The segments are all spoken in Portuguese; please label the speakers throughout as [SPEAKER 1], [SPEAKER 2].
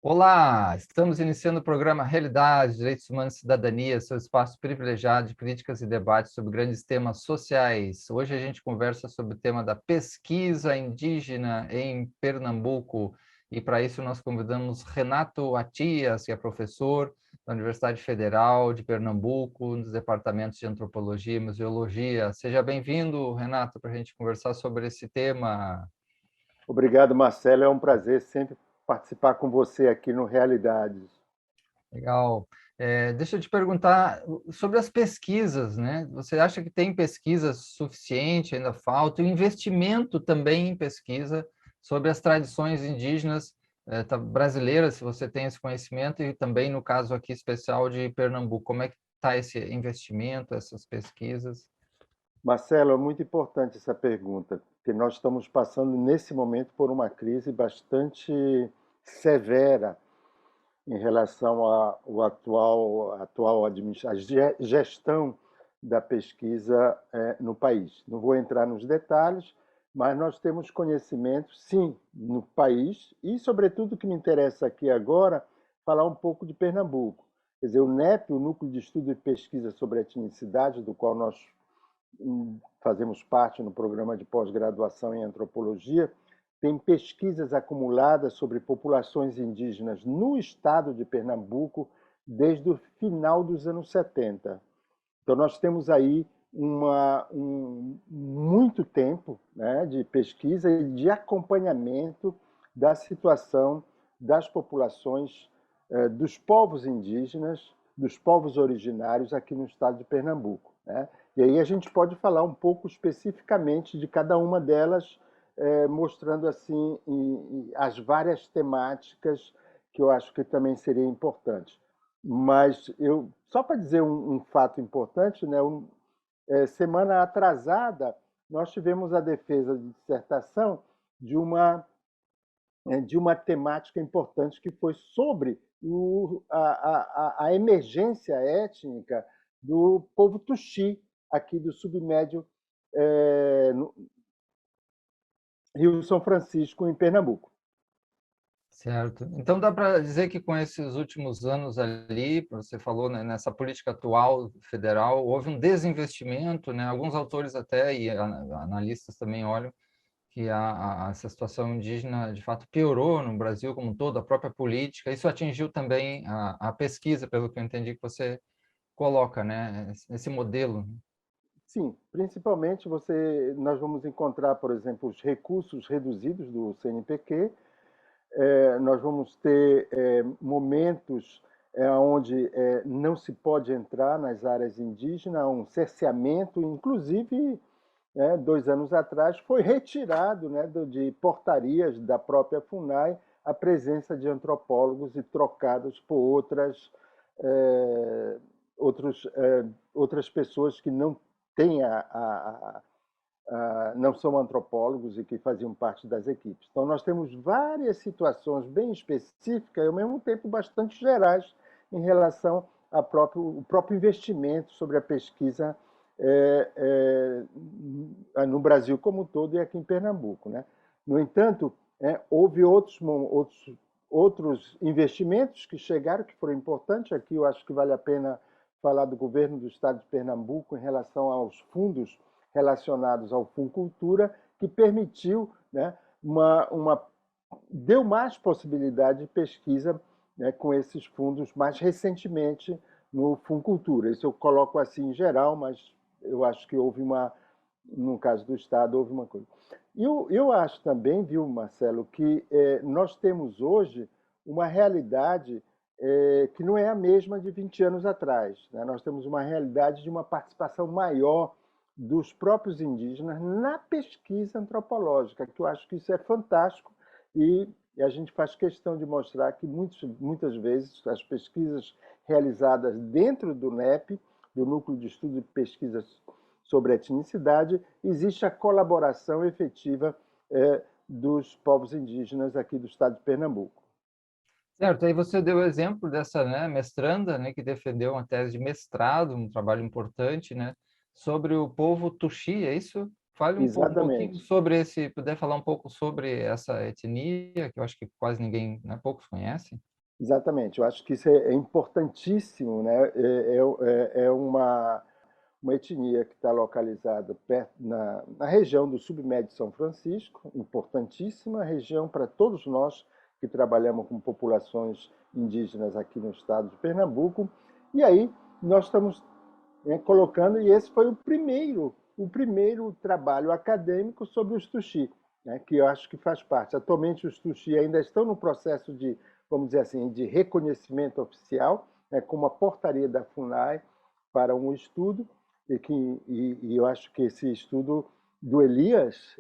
[SPEAKER 1] Olá, estamos iniciando o programa Realidade, Direitos Humanos e Cidadania, seu espaço privilegiado de críticas e debates sobre grandes temas sociais. Hoje a gente conversa sobre o tema da pesquisa indígena em Pernambuco e para isso nós convidamos Renato Atias, que é professor da Universidade Federal de Pernambuco, nos departamentos de Antropologia e Museologia. Seja bem-vindo, Renato, para a gente conversar sobre esse tema.
[SPEAKER 2] Obrigado, Marcelo. É um prazer sempre participar com você aqui no Realidades.
[SPEAKER 1] Legal. Deixa eu te perguntar sobre as pesquisas, né? Você acha que tem pesquisa suficiente, ainda falta? E o investimento também em pesquisa sobre as tradições indígenas brasileiras, se você tem esse conhecimento, e também no caso aqui especial de Pernambuco. Como é que está esse investimento, essas pesquisas?
[SPEAKER 2] Marcelo, é muito importante essa pergunta, porque nós estamos passando nesse momento por uma crise bastante severa em relação ao a gestão da pesquisa no país. Não vou entrar nos detalhes, mas nós temos conhecimento, sim, no país e, sobretudo, o que me interessa aqui agora, falar um pouco de Pernambuco. Quer dizer, o NEP, o Núcleo de Estudo e Pesquisa sobre Etnicidade, do qual nós fazemos parte no programa de pós-graduação em antropologia, tem pesquisas acumuladas sobre populações indígenas no estado de Pernambuco desde o final dos anos 70. Então, nós temos aí muito tempo, né, de pesquisa e de acompanhamento da situação das populações, dos povos indígenas, dos povos originários aqui no estado de Pernambuco, né? E aí a gente pode falar um pouco especificamente de cada uma delas, mostrando assim as várias temáticas que eu acho que também seria importante. Mas só para dizer um fato importante, né? Semana atrasada nós tivemos a defesa de dissertação de uma de uma temática importante que foi sobre a emergência étnica do povo Tuxi aqui do submédio, no Rio São Francisco, em Pernambuco.
[SPEAKER 1] Certo. Então dá para dizer que com esses últimos anos ali, você falou, né, nessa política atual federal, houve um desinvestimento, né? Alguns autores até e analistas também olham que essa situação indígena de fato piorou no Brasil como um todo, a própria política. Isso atingiu também a pesquisa, pelo que eu entendi que você coloca, né? Esse modelo.
[SPEAKER 2] Sim, principalmente nós vamos encontrar, por exemplo, os recursos reduzidos do CNPq. Nós vamos ter momentos onde não se pode entrar nas áreas indígenas, um cerceamento, inclusive, 2 anos atrás, foi retirado, né, de portarias da própria FUNAI a presença de antropólogos e trocados por eh, outras pessoas que não têm não são antropólogos e que faziam parte das equipes. Então, nós temos várias situações bem específicas e, ao mesmo tempo, bastante gerais em relação ao próprio investimento sobre a pesquisa no Brasil como um todo e aqui em Pernambuco, né? No entanto, houve outros investimentos que chegaram, que foram importantes. Aqui eu acho que vale a pena falar do governo do estado de Pernambuco em relação aos fundos relacionados ao Funcultura, que permitiu, né, deu mais possibilidade de pesquisa, né, com esses fundos mais recentemente no Funcultura. Isso eu coloco assim em geral, mas eu acho que no caso do Estado, houve uma coisa. Eu acho também, viu, Marcelo, que nós temos hoje uma realidade que não é a mesma de 20 anos atrás, né? Nós temos uma realidade de uma participação maior dos próprios indígenas na pesquisa antropológica, que eu acho que isso é fantástico e a gente faz questão de mostrar que muitas vezes as pesquisas realizadas dentro do NEP, do Núcleo de Estudo e Pesquisas sobre Etnicidade, existe a colaboração efetiva dos povos indígenas aqui do estado de Pernambuco.
[SPEAKER 1] Certo, aí você deu o exemplo dessa, né, mestranda, né, que defendeu uma tese de mestrado, um trabalho importante, né, sobre o povo Tuxi, é isso? Fale um pouquinho
[SPEAKER 2] Exatamente.
[SPEAKER 1] sobre esse, puder falar um pouco sobre essa etnia, que eu acho que quase ninguém, né, poucos conhecem.
[SPEAKER 2] Exatamente, eu acho que isso é importantíssimo, né? É uma etnia que está localizada perto, na região do Submédio São Francisco, importantíssima região para todos nós que trabalhamos com populações indígenas aqui no estado de Pernambuco. E aí nós estamos, né, colocando, e esse foi o primeiro trabalho acadêmico sobre os Tuxi, né, que eu acho que faz parte. Atualmente os Tuxi ainda estão no processo de, vamos dizer assim, de reconhecimento oficial, né, com uma portaria da FUNAI para um estudo, e eu acho que esse estudo do Elias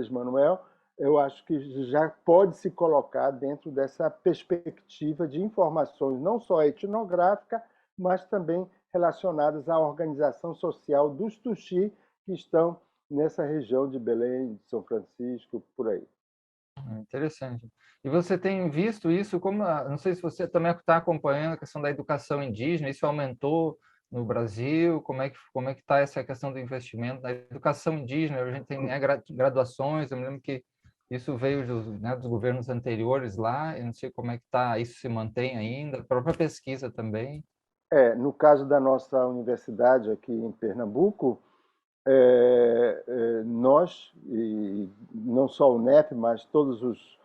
[SPEAKER 2] Manuel, eu acho que já pode se colocar dentro dessa perspectiva de informações não só etnográfica, mas também relacionadas à organização social dos Tuxi que estão nessa região de Belém, de São Francisco, por aí.
[SPEAKER 1] Interessante. E você tem visto isso como, não sei se você também está acompanhando a questão da educação indígena, isso aumentou no Brasil, como é que está essa questão do investimento na educação indígena? A gente tem, né, graduações, eu me lembro que isso veio dos governos anteriores lá, eu não sei como é que está, isso se mantém ainda, a própria pesquisa também.
[SPEAKER 2] No caso da nossa universidade aqui em Pernambuco, nós, e não só o NEP, mas todos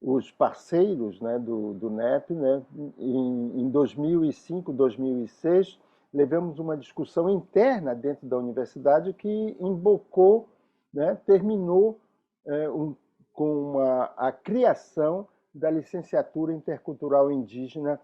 [SPEAKER 2] os parceiros, né, do NEP, né, em 2005, 2006, levamos uma discussão interna dentro da universidade que embocou, né, terminou com a criação da licenciatura intercultural indígena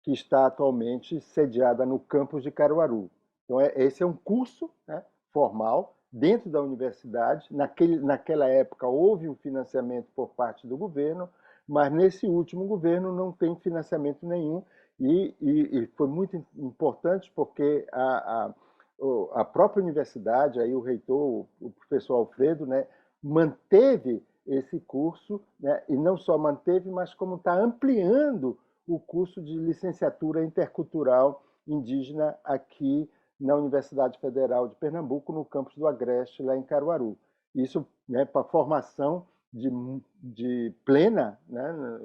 [SPEAKER 2] que está atualmente sediada no campus de Caruaru. Então, esse é um curso, né, formal dentro da universidade. Naquela época houve um financiamento por parte do governo, mas nesse último governo não tem financiamento nenhum, e foi muito importante porque a própria universidade, aí o reitor, o professor Alfredo, né, manteve esse curso, né, e não só manteve, mas como está ampliando o curso de licenciatura intercultural indígena aqui na Universidade Federal de Pernambuco, no campus do Agreste, lá em Caruaru. Isso, né, para formação de plena, né,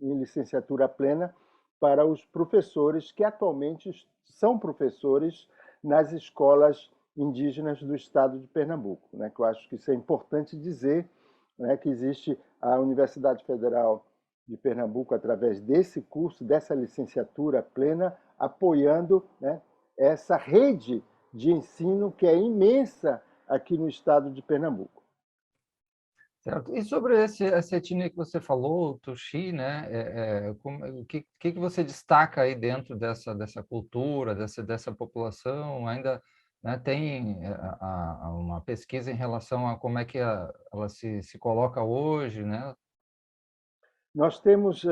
[SPEAKER 2] em licenciatura plena, para os professores que atualmente são professores nas escolas indígenas do estado de Pernambuco, né, que eu acho que isso é importante dizer, né, que existe a Universidade Federal de Pernambuco, através desse curso, dessa licenciatura plena, apoiando, né, essa rede de ensino que é imensa aqui no estado de Pernambuco.
[SPEAKER 1] Certo. E sobre essa etnia que você falou, o Tuxi, né? O que você destaca aí dentro dessa cultura, dessa população? Ainda, né, tem uma pesquisa em relação a como é que ela se coloca hoje, né?
[SPEAKER 2] Nós temos,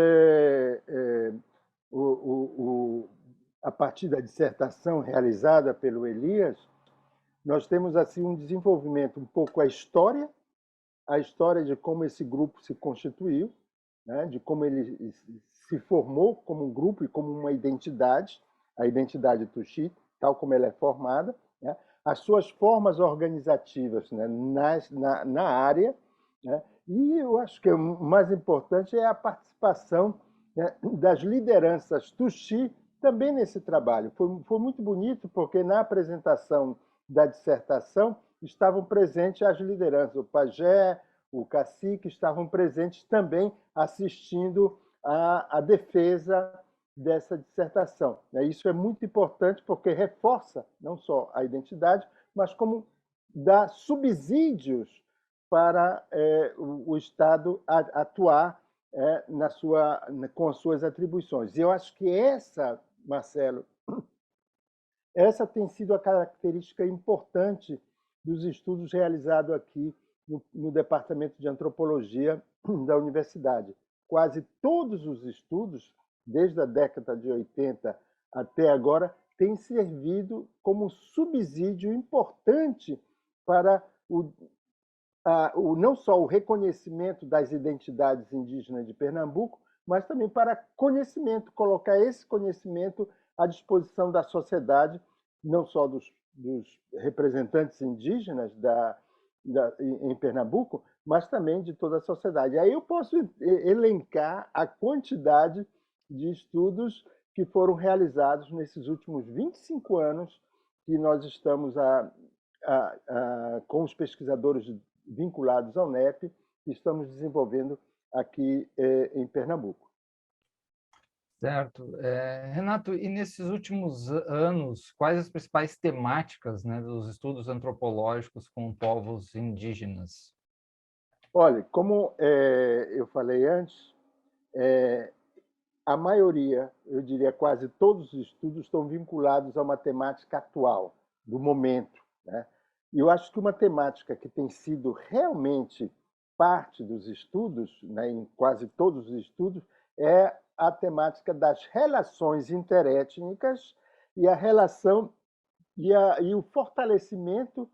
[SPEAKER 2] o, a partir da dissertação realizada pelo Elias, nós temos assim um desenvolvimento um pouco a história de como esse grupo se constituiu, né, de como ele se formou como um grupo e como uma identidade, a identidade Tuxi, tal como ela é formada, né, as suas formas organizativas, né, na área, né, e eu acho que o mais importante é a participação, né, das lideranças Tuxi também nesse trabalho. Foi muito bonito, porque na apresentação da dissertação estavam presentes as lideranças, o pajé, o cacique, estavam presentes também assistindo à defesa dessa dissertação. Isso é muito importante porque reforça não só a identidade, mas como dá subsídios para o Estado atuar com as suas atribuições. E eu acho que Marcelo, essa tem sido a característica importante dos estudos realizados aqui no Departamento de Antropologia da Universidade. Quase todos os estudos, desde a década de 80 até agora, têm servido como subsídio importante para não só o reconhecimento das identidades indígenas de Pernambuco, mas também para conhecimento, colocar esse conhecimento à disposição da sociedade, não só dos representantes indígenas em Pernambuco, mas também de toda a sociedade. Aí eu posso elencar a quantidade de estudos que foram realizados nesses últimos 25 anos que nós estamos com os pesquisadores vinculados ao NEP, que estamos desenvolvendo aqui em Pernambuco.
[SPEAKER 1] Certo. Renato, e nesses últimos anos, quais as principais temáticas, né, dos estudos antropológicos com povos indígenas?
[SPEAKER 2] Olha, como eu falei antes, a maioria, eu diria quase todos os estudos, estão vinculados a uma temática atual, do momento, né? E eu acho que uma temática que tem sido realmente parte dos estudos, né, em quase todos os estudos, é a temática das relações interétnicas e a relação e o fortalecimento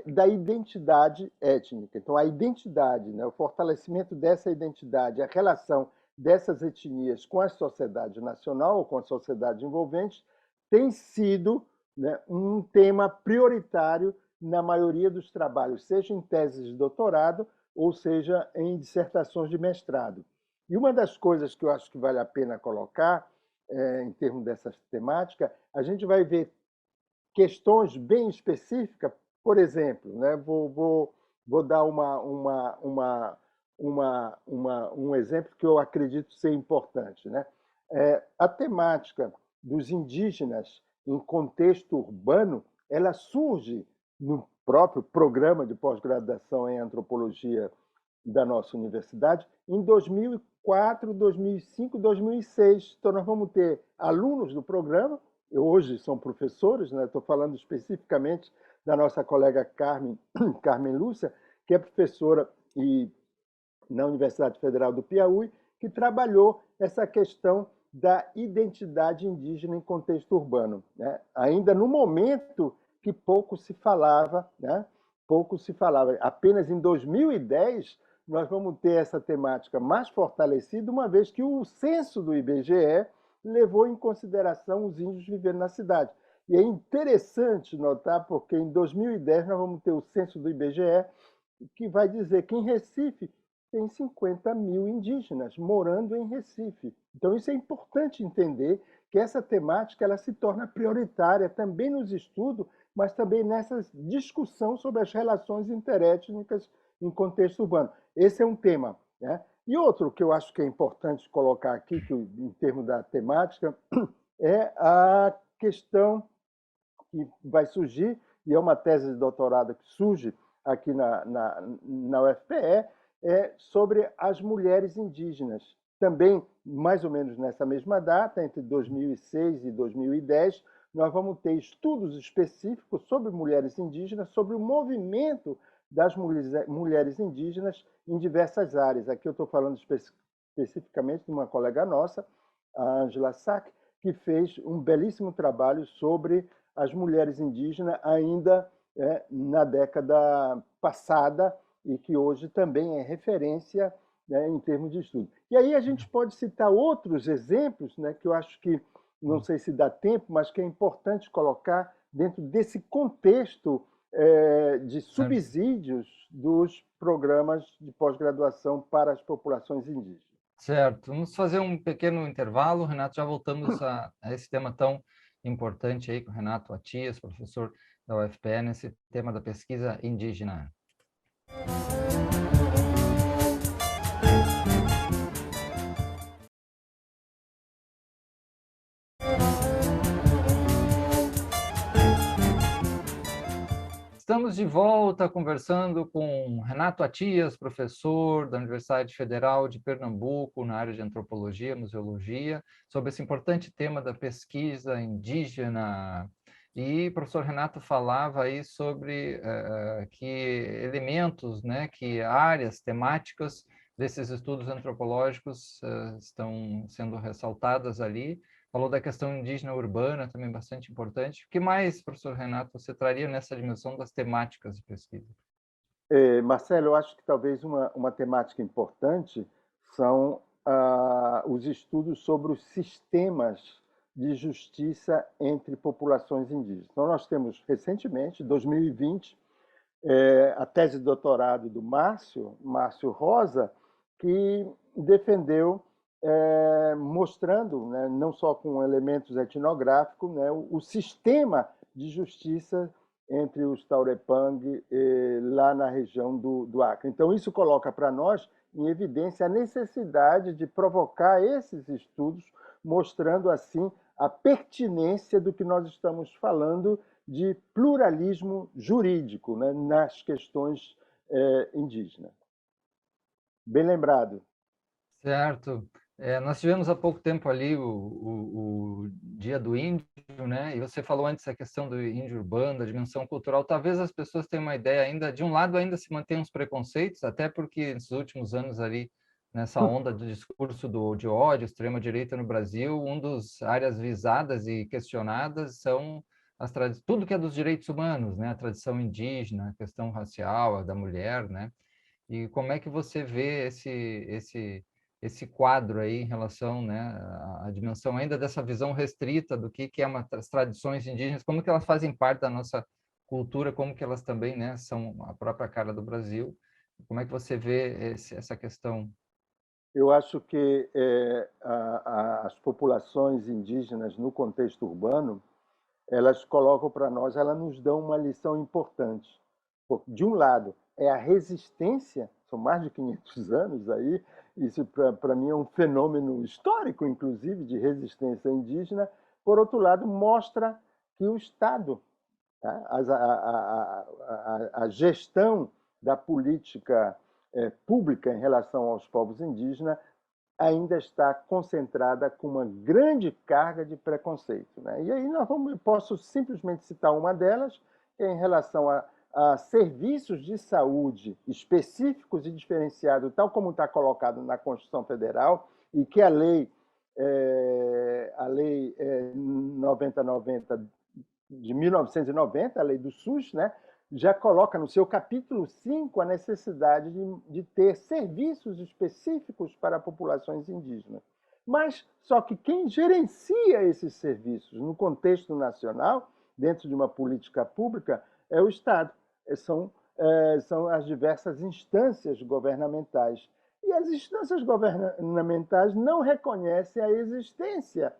[SPEAKER 2] da identidade étnica. Então, a identidade, né, o fortalecimento dessa identidade, a relação dessas etnias com a sociedade nacional ou com a sociedade envolvente, tem sido, né, um tema prioritário na maioria dos trabalhos, seja em teses de doutorado ou seja em dissertações de mestrado. E uma das coisas que eu acho que vale a pena colocar, em termos dessa temática, a gente vai ver questões bem específicas. Por exemplo, né, vou dar um exemplo que eu acredito ser importante. Né? A temática dos indígenas em contexto urbano, ela surge no próprio programa de pós-graduação em antropologia da nossa universidade em 2004, 2005, 2006. Então, nós vamos ter alunos do programa, hoje são professores, né? Estou falando especificamente da nossa colega Carmen Lúcia, que é professora na Universidade Federal do Piauí, que trabalhou essa questão da identidade indígena em contexto urbano, né? Ainda no momento que pouco se falava, né? Pouco se falava. Apenas em 2010 nós vamos ter essa temática mais fortalecida, uma vez que o censo do IBGE levou em consideração os índios vivendo na cidade. E é interessante notar, porque em 2010 nós vamos ter o censo do IBGE, que vai dizer que em Recife tem 50 mil indígenas morando em Recife. Então, isso é importante entender, que essa temática ela se torna prioritária também nos estudos, mas também nessa discussão sobre as relações interétnicas em contexto urbano. Esse é um tema. Né? E outro que eu acho que é importante colocar aqui, que, em termos da temática, é a questão que vai surgir, e é uma tese de doutorado que surge aqui na UFPE, sobre as mulheres indígenas. Também, mais ou menos nessa mesma data, entre 2006 e 2010, nós vamos ter estudos específicos sobre mulheres indígenas, sobre o movimento das mulheres indígenas em diversas áreas. Aqui eu estou falando especificamente de uma colega nossa, a Angela Sack, que fez um belíssimo trabalho sobre as mulheres indígenas ainda na década passada e que hoje também é referência, né, em termos de estudo. E aí a gente pode citar outros exemplos, né, que eu acho que, não sei se dá tempo, mas que é importante colocar dentro desse contexto de subsídios dos programas de pós-graduação para as populações indígenas.
[SPEAKER 1] Certo. Vamos fazer um pequeno intervalo, Renato, já voltamos a esse tema tão importante aí com o Renato Atias, professor da UFPE, nesse tema da pesquisa indígena. Estamos de volta conversando com Renato Atias, professor da Universidade Federal de Pernambuco, na área de antropologia, museologia, sobre esse importante tema da pesquisa indígena. E o professor Renato falava aí sobre que elementos, né, que áreas temáticas desses estudos antropológicos estão sendo ressaltadas ali. Falou da questão indígena urbana, também bastante importante. O que mais, professor Renato, você traria nessa dimensão das temáticas de pesquisa?
[SPEAKER 2] Marcelo, eu acho que talvez uma temática importante são os estudos sobre os sistemas de justiça entre populações indígenas. Então, nós temos recentemente, 2020, a tese de doutorado do Márcio Rosa, que defendeu, mostrando, né, não só com elementos etnográficos, né, o sistema de justiça entre os Taurepang lá na região do Acre. Então, isso coloca para nós em evidência a necessidade de provocar esses estudos, mostrando assim a pertinência do que nós estamos falando de pluralismo jurídico, né, nas questões indígenas. Bem lembrado.
[SPEAKER 1] Certo. Nós tivemos há pouco tempo ali o Dia do Índio, né? E você falou antes a questão do índio urbano, da dimensão cultural. Talvez as pessoas tenham uma ideia ainda, de um lado ainda se mantêm os preconceitos, até porque nos últimos anos ali, nessa onda do discurso de ódio, extrema-direita no Brasil, uma das áreas visadas e questionadas são tudo que é dos direitos humanos, né? A tradição indígena, a questão racial, a da mulher, né? E como é que você vê esse quadro aí em relação, né, à dimensão ainda dessa visão restrita do que é as tradições indígenas, como que elas fazem parte da nossa cultura, como que elas também, né, são a própria cara do Brasil. Como é que você vê essa questão?
[SPEAKER 2] Eu acho que as populações indígenas no contexto urbano, elas colocam para nós, elas nos dão uma lição importante. De um lado, é a resistência, são mais de 500 anos aí, isso para mim é um fenômeno histórico, inclusive, de resistência indígena. Por outro lado, mostra que o Estado, tá? A gestão da política pública em relação aos povos indígenas ainda está concentrada com uma grande carga de preconceito, né? E aí posso simplesmente citar uma delas, que é em relação a serviços de saúde específicos e diferenciados, tal como está colocado na Constituição Federal, e que a lei 9090 de 1990, a lei do SUS, né, já coloca no seu capítulo 5 a necessidade de ter serviços específicos para populações indígenas. Mas só que quem gerencia esses serviços no contexto nacional, dentro de uma política pública, é o Estado. São as diversas instâncias governamentais. E as instâncias governamentais não reconhecem a existência,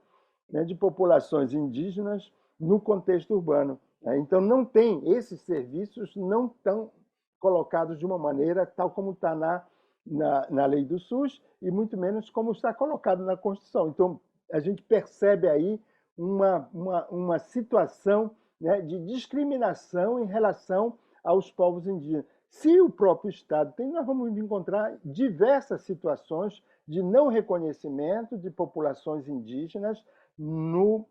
[SPEAKER 2] né, de populações indígenas no contexto urbano. Então, não tem, esses serviços não estão colocados de uma maneira tal como está na lei do SUS e muito menos como está colocado na Constituição. Então, a gente percebe aí uma situação, né, de discriminação em relação aos povos indígenas. Se o próprio Estado tem, nós vamos encontrar diversas situações de não reconhecimento de populações indígenas no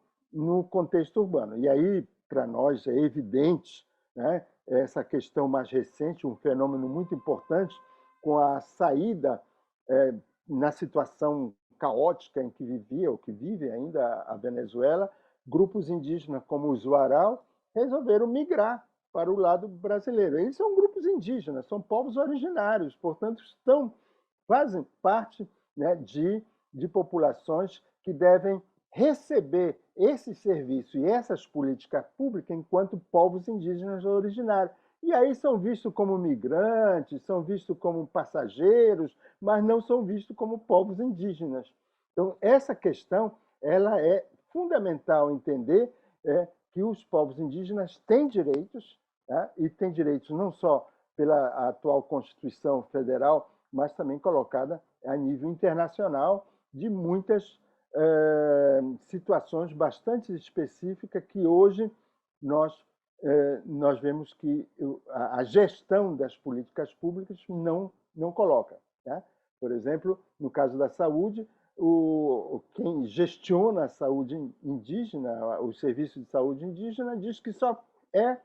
[SPEAKER 2] contexto urbano. E aí, para nós, é evidente, né, essa questão mais recente, um fenômeno muito importante, com a saída na situação caótica em que vivia, ou que vive ainda a Venezuela, grupos indígenas como os Uarau resolveram migrar para o lado brasileiro. Eles são grupos indígenas, são povos originários, portanto, fazem parte, né, de populações que devem receber esse serviço e essas políticas públicas enquanto povos indígenas originários. E aí são vistos como migrantes, são vistos como passageiros, mas não são vistos como povos indígenas. Então, essa questão ela é fundamental entender que os povos indígenas têm direitos, né, e têm direitos não só pela atual Constituição Federal, mas também colocada a nível internacional de muitas situações bastante específicas que hoje nós vemos que a gestão das políticas públicas não coloca, né? Por exemplo, no caso da saúde, quem gestiona a saúde indígena, o serviço de saúde indígena, diz que só é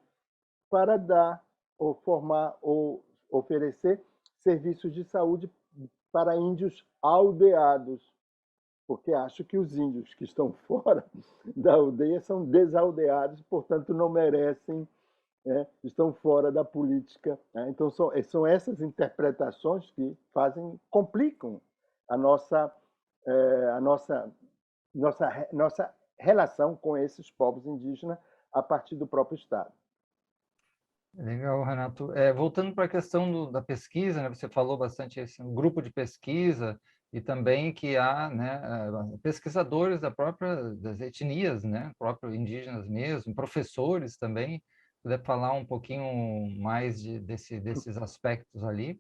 [SPEAKER 2] para dar ou formar ou oferecer serviços de saúde para índios aldeados, porque acho que os índios que estão fora da aldeia são desaldeados, portanto não merecem, né, estão fora da política, né? Então são essas interpretações que complicam a nossa relação com esses povos indígenas a partir do próprio Estado.
[SPEAKER 1] Legal, Renato. Voltando para a questão da pesquisa, né, você falou bastante esse um grupo de pesquisa e também que há, né, pesquisadores das etnias, né, próprios indígenas mesmo, professores também. Puder falar um pouquinho mais desses aspectos ali?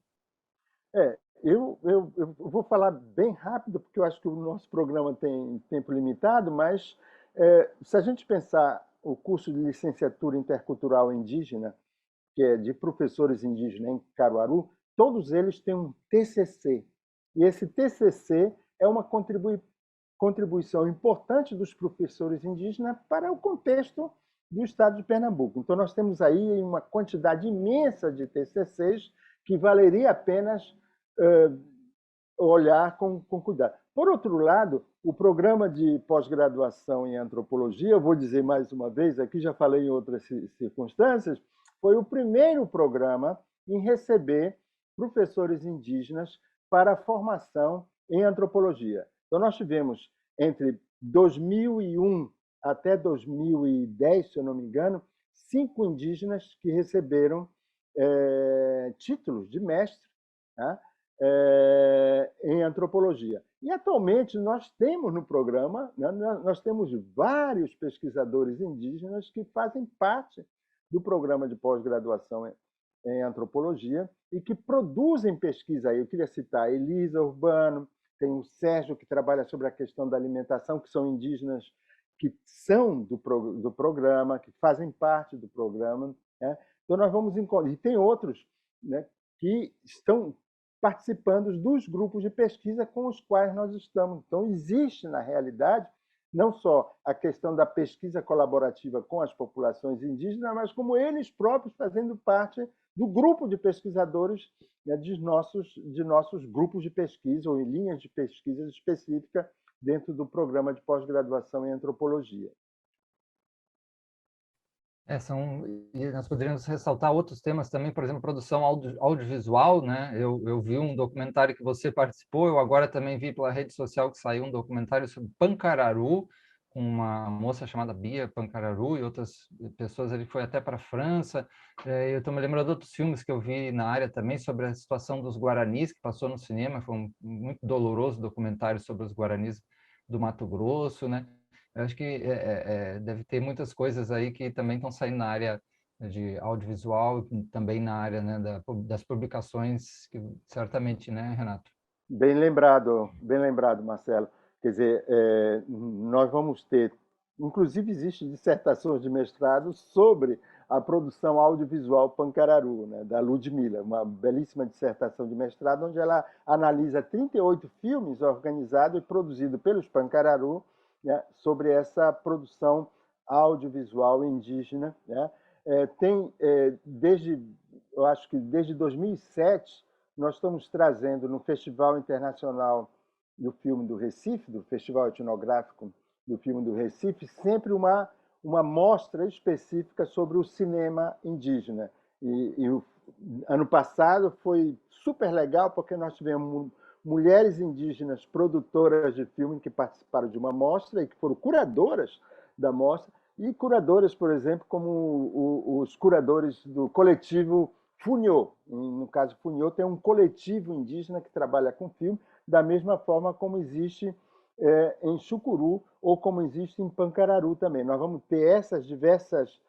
[SPEAKER 2] Eu vou falar bem rápido, porque eu acho que o nosso programa tem tempo limitado, mas se a gente pensar o curso de licenciatura intercultural indígena, que é de professores indígenas em Caruaru, todos eles têm um TCC. E esse TCC é uma contribuição importante dos professores indígenas para o contexto do estado de Pernambuco. Então, nós temos aí uma quantidade imensa de TCCs que valeria apenas uh, olhar com cuidado. Por outro lado, o programa de pós-graduação em antropologia, eu vou dizer mais uma vez, aqui já falei em outras circunstâncias, foi o primeiro programa em receber professores indígenas para a formação em antropologia. Então, nós tivemos, entre 2001 até 2010, se eu não me engano, 5 indígenas que receberam títulos de mestre, tá? Em antropologia. E atualmente nós temos no programa, né, nós temos vários pesquisadores indígenas que fazem parte do programa de pós-graduação em antropologia e que produzem pesquisa. Eu queria citar a Elisa Urbano, tem o Sérgio, que trabalha sobre a questão da alimentação, que são indígenas que são do programa, que fazem parte do programa. Né? Então, nós vamos encontrar. E tem outros, né, que estão participando dos grupos de pesquisa com os quais nós estamos. Então, existe, na realidade, não só a questão da pesquisa colaborativa com as populações indígenas, mas como eles próprios fazendo parte do grupo de pesquisadores, né, de nossos grupos de pesquisa ou em linhas de pesquisa específicas dentro do programa de pós-graduação em antropologia.
[SPEAKER 1] E nós poderíamos ressaltar outros temas também, por exemplo, produção audiovisual, né? Eu vi um documentário que você participou, eu agora também vi pela rede social que saiu um documentário sobre Pancararu, com uma moça chamada Bia Pancararu e outras pessoas, ele foi até para a França. Eu estou me lembrando de outros filmes que eu vi na área também sobre a situação dos Guaranis, que passou no cinema, foi um muito doloroso documentário sobre os Guaranis do Mato Grosso, né? Eu acho que deve ter muitas coisas aí que também estão saindo na área de audiovisual, também na área, né, das publicações, que certamente, né, Renato?
[SPEAKER 2] Bem lembrado, Marcelo. Quer dizer, nós vamos ter, inclusive existe dissertações de mestrado sobre a produção audiovisual Pancararu, né, da Ludmilla, uma belíssima dissertação de mestrado, onde ela analisa 38 filmes organizados e produzidos pelos Pancararu, né, sobre essa produção audiovisual indígena. Né. Eu acho que desde 2007, nós estamos trazendo no Festival Internacional do Filme do Recife, do Festival Etnográfico do Filme do Recife, sempre uma mostra específica sobre o cinema indígena. E o ano passado foi super legal, porque nós tivemos mulheres indígenas produtoras de filme que participaram de uma mostra e que foram curadoras da mostra, e curadoras, por exemplo, como os curadores do coletivo Funhô. No caso, Funhô tem um coletivo indígena que trabalha com filme, da mesma forma como existe em Chucuru ou como existe em Pancararu também. Nós vamos ter essas diversas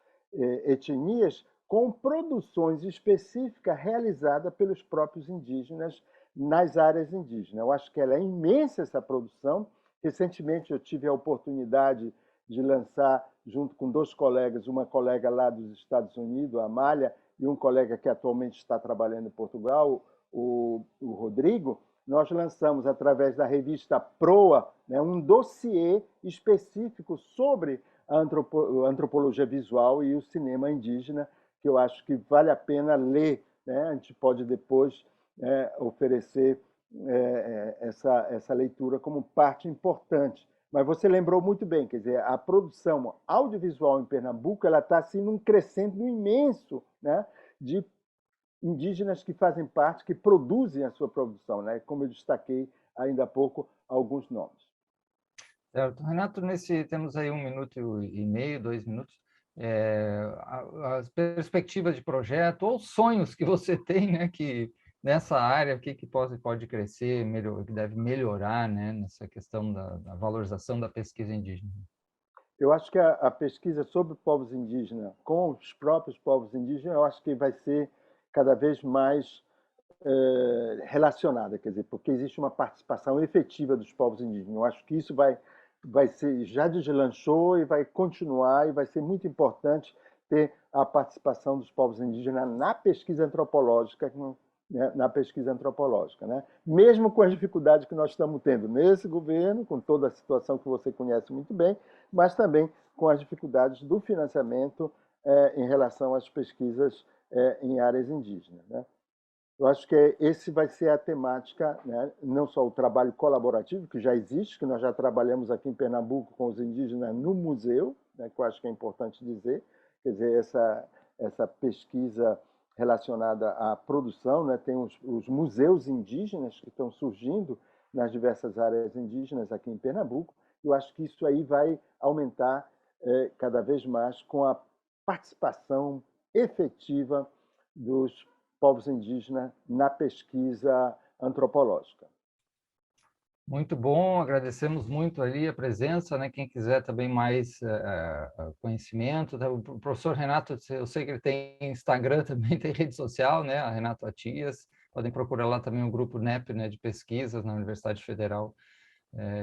[SPEAKER 2] etnias com produções específicas realizadas pelos próprios indígenas nas áreas indígenas. Eu acho que ela é imensa, essa produção. Recentemente eu tive a oportunidade de lançar, junto com 2 colegas, uma colega lá dos Estados Unidos, a Amália, e um colega que atualmente está trabalhando em Portugal, o Rodrigo, nós lançamos, através da revista Proa, né, um dossiê específico sobre a antropologia visual e o cinema indígena, que eu acho que vale a pena ler. Né? A gente pode depois oferecer essa leitura como parte importante. Mas você lembrou muito bem, quer dizer, a produção audiovisual em Pernambuco ela está assim num crescendo imenso, né, de indígenas que fazem parte, que produzem a sua produção, né? Como eu destaquei ainda há pouco alguns nomes.
[SPEAKER 1] Certo. Renato, temos aí 1 minuto e meio, 2 minutos. as perspectivas de projeto ou sonhos que você tem, né, que nessa área, o que pode crescer, que deve melhorar, né, nessa questão da valorização da pesquisa indígena.
[SPEAKER 2] Eu acho que a pesquisa sobre povos indígenas, com os próprios povos indígenas, eu acho que vai ser cada vez mais relacionada, quer dizer, porque existe uma participação efetiva dos povos indígenas. Eu acho que isso vai ser, já deslanchou e vai continuar, e vai ser muito importante ter a participação dos povos indígenas na pesquisa antropológica, né, na pesquisa antropológica, né? Mesmo com as dificuldades que nós estamos tendo nesse governo, com toda a situação que você conhece muito bem, mas também com as dificuldades do financiamento em relação às pesquisas em áreas indígenas, né? Eu acho que esse vai ser a temática, né? Não só o trabalho colaborativo, que já existe, que nós já trabalhamos aqui em Pernambuco com os indígenas no museu, né? Que eu acho que é importante dizer, quer dizer, essa pesquisa relacionada à produção, né? Tem os museus indígenas que estão surgindo nas diversas áreas indígenas aqui em Pernambuco. Eu acho que isso aí vai aumentar cada vez mais com a participação efetiva dos povos indígenas na pesquisa antropológica.
[SPEAKER 1] Muito bom, agradecemos muito ali a presença, né? Quem quiser também mais conhecimento, tá? O professor Renato, eu sei que ele tem Instagram também, tem rede social, né? A Renato Atias, podem procurar lá também o grupo NEP, né, de pesquisas na Universidade Federal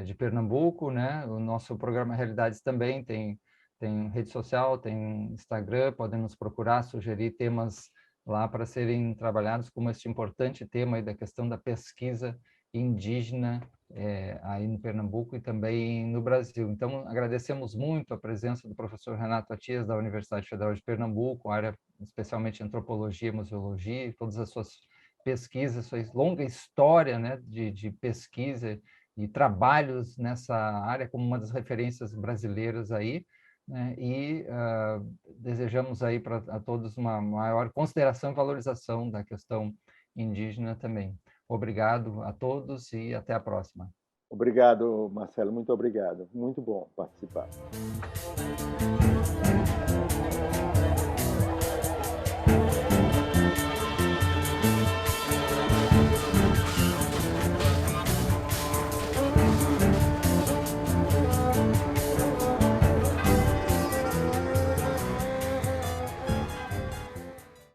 [SPEAKER 1] de Pernambuco, né? O nosso programa Realidades também tem rede social, tem Instagram, podem nos procurar, sugerir temas lá para serem trabalhados, como este importante tema aí da questão da pesquisa indígena aí em Pernambuco e também no Brasil. Então, agradecemos muito a presença do professor Renato Atias, da Universidade Federal de Pernambuco, área especialmente antropologia, museologia, e todas as suas pesquisas, sua longa história, né, de pesquisa e trabalhos nessa área como uma das referências brasileiras aí, né? E desejamos aí para a todos uma maior consideração e valorização da questão indígena também. Obrigado a todos e até a próxima.
[SPEAKER 2] Obrigado, Marcelo, muito obrigado. Muito bom participar.